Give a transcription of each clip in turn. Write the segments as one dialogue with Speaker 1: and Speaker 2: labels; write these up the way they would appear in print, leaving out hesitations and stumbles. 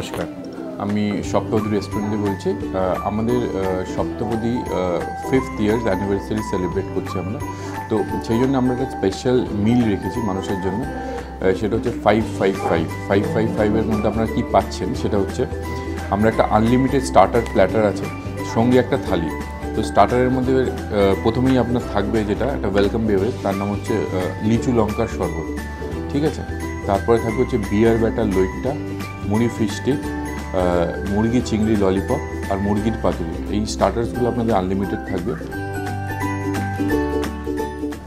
Speaker 1: নমস্কার, আমি সপ্তপদী রেস্টুরেন্টে বলছি। আমাদের Saptapadi 5th years anniversary celebrate করছি আমরা। তো সেই জন্য আমরা একটা স্পেশাল মিল রেখেছি মানুষের জন্য। সেটা হচ্ছে 555। 555-এর মধ্যে আপনারা কী পাচ্ছেন সেটা হচ্ছে আমরা একটা আনলিমিটেড স্টার্টার প্ল্যাটার আছে, সঙ্গে একটা থালি। তো স্টার্টারের মধ্যে প্রথমেই আপনার থাকবে যেটা একটা ওয়েলকাম বেভারেজ, তার নাম হচ্ছে লিচু লঙ্কার শরবত, ঠিক আছে। তারপরে থাকবে হচ্ছে বিয়ার ব্যাটার লইট্টা, মুড়ি ফিশ স্টিক, মুরগি চিংড়ি ললিপপ আর মুরগির পাতুরি। এই স্টার্টার্সগুলো আপনাদের আনলিমিটেড থাকবে।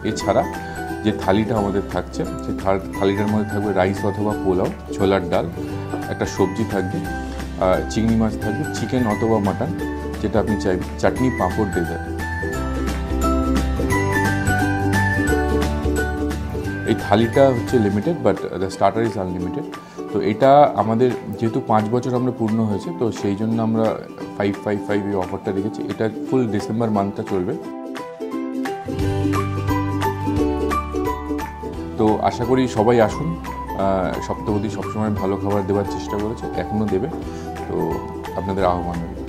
Speaker 1: এছাড়া যে থালিটা আমাদের থাকছে সেই থালিটার মধ্যে থাকবে রাইস অথবা পোলাও, ছোলার ডাল, একটা সবজি থাকবে, চিংড়ি মাছ থাকবে, চিকেন অথবা মাটন যেটা আপনি চাইবেন, চাটনি, পাঁপড়, ডেজার্ট। এই থালিটা হচ্ছে limited, but the starter is unlimited. তো এটা আমাদের যেহেতু 5 বছর আমরা পূর্ণ হয়েছে, তো সেই জন্য আমরা 555 এই অফারটা রেখেছি। এটা ফুল ডিসেম্বর মান্থটা চলবে। তো আশা করি সবাই আসুন। সপ্তপদী সবসময় ভালো খাবার দেওয়ার চেষ্টা করেছে, এখনও দেবে। তো আপনাদের আহ্বান রইল।